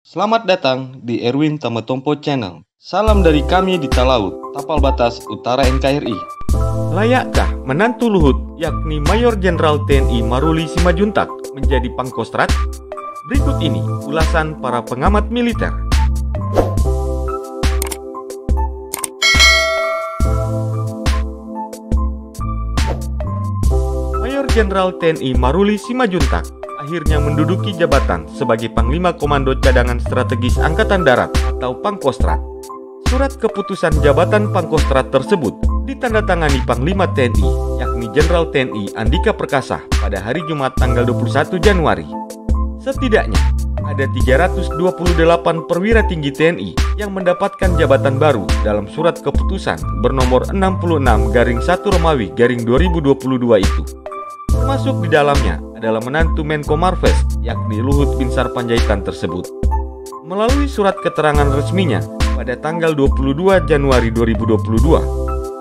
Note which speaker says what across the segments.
Speaker 1: Selamat datang di Erwin Tametompo Channel. Salam dari kami di Talaut, Tapal Batas Utara NKRI.
Speaker 2: Layakkah menantu Luhut, yakni Mayor Jenderal TNI Maruli Simajuntak, menjadi Pangkostrat? Berikut ini ulasan para pengamat militer. Mayor Jenderal TNI Maruli Simajuntak akhirnya menduduki jabatan sebagai Panglima Komando Cadangan Strategis Angkatan Darat atau Pangkostrat. Surat keputusan jabatan Pangkostrat tersebut ditandatangani Panglima TNI, yakni Jenderal TNI Andika Perkasa pada hari Jumat tanggal 21 Januari. Setidaknya ada 328 perwira tinggi TNI yang mendapatkan jabatan baru dalam surat keputusan bernomor 66/1 itu. Termasuk di dalamnya adalah menantu Menko Marves, yakni Luhut Binsar Panjaitan tersebut. Melalui surat keterangan resminya pada tanggal 22 Januari 2022,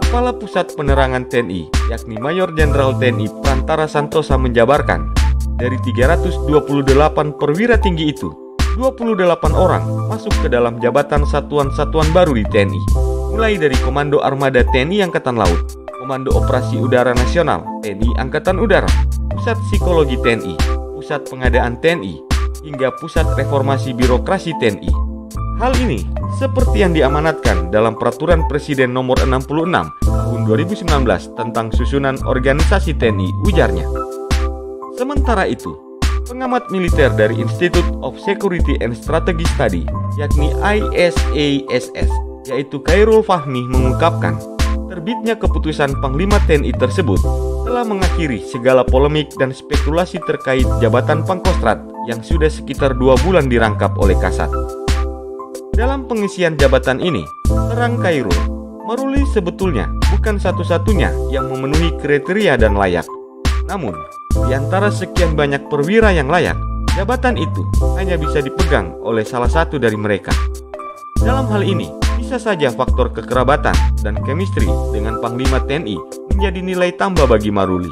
Speaker 2: Kepala Pusat Penerangan TNI, yakni Mayor Jenderal TNI Prantara Santosa menjabarkan, dari 328 perwira tinggi itu, 28 orang masuk ke dalam jabatan satuan-satuan baru di TNI, mulai dari Komando Armada TNI Angkatan Laut, Komando Operasi Udara Nasional TNI Angkatan Udara, Pusat Psikologi TNI, Pusat Pengadaan TNI, hingga Pusat Reformasi Birokrasi TNI. Hal ini seperti yang diamanatkan dalam Peraturan Presiden Nomor 66 Tahun 2019 tentang susunan organisasi TNI, ujarnya. Sementara itu, pengamat militer dari Institute of Security and Strategy Study, yakni ISASS, yaitu Khairul Fahmi mengungkapkan, terbitnya keputusan Panglima TNI tersebut telah mengakhiri segala polemik dan spekulasi terkait jabatan Pangkostrat yang sudah sekitar 2 bulan dirangkap oleh Kasat. Dalam pengisian jabatan ini, terang Khairul, Maruli sebetulnya bukan satu-satunya yang memenuhi kriteria dan layak. Namun, di antara sekian banyak perwira yang layak, jabatan itu hanya bisa dipegang oleh salah satu dari mereka. Dalam hal ini, bisa saja faktor kekerabatan dan chemistry dengan Panglima TNI menjadi nilai tambah bagi Maruli.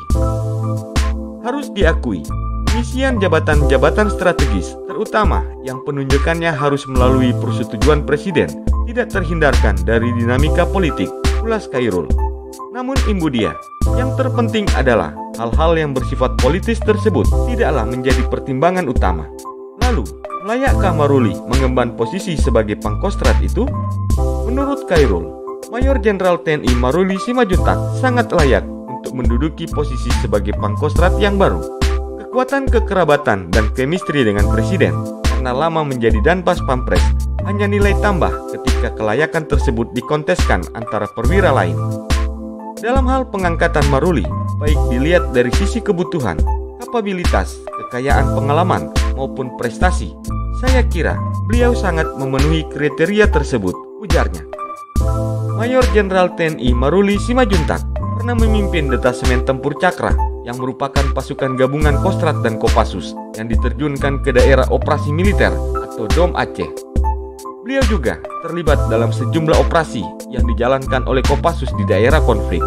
Speaker 2: Harus diakui, pengisian jabatan-jabatan strategis, terutama yang penunjukannya harus melalui persetujuan Presiden, tidak terhindarkan dari dinamika politik, ulas Khairul. Namun imbu dia, yang terpenting adalah hal-hal yang bersifat politis tersebut tidaklah menjadi pertimbangan utama. Lalu, layakkah Maruli mengemban posisi sebagai Pangkostrat itu? Menurut Khairul, Mayor Jenderal TNI Maruli Simajuntak sangat layak untuk menduduki posisi sebagai Pangkostrat yang baru. Kekuatan kekerabatan dan chemistry dengan Presiden karena lama menjadi Danpas Pampres hanya nilai tambah ketika kelayakan tersebut dikonteskan antara perwira lain. Dalam hal pengangkatan Maruli, baik dilihat dari sisi kebutuhan, kapabilitas, kekayaan pengalaman, maupun prestasi, saya kira beliau sangat memenuhi kriteria tersebut, ujarnya. Mayor Jenderal TNI Maruli Simajuntak pernah memimpin Detasemen Tempur Cakra yang merupakan pasukan gabungan Kostrat dan Kopassus yang diterjunkan ke daerah operasi militer atau DOM Aceh. Beliau juga terlibat dalam sejumlah operasi yang dijalankan oleh Kopassus di daerah konflik.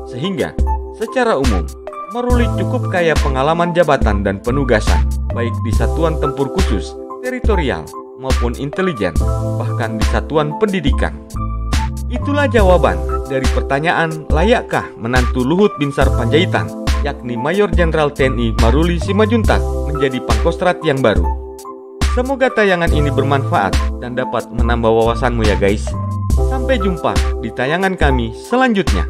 Speaker 2: Sehingga, secara umum, Maruli cukup kaya pengalaman jabatan dan penugasan, baik di satuan tempur khusus, teritorial, maupun intelijen, bahkan di satuan pendidikan. Itulah jawaban dari pertanyaan layakkah menantu Luhut Binsar Panjaitan, yakni Mayor Jenderal TNI Maruli Simajuntak menjadi Pangkostrat yang baru. Semoga tayangan ini bermanfaat dan dapat menambah wawasanmu ya guys. Sampai jumpa di tayangan kami selanjutnya.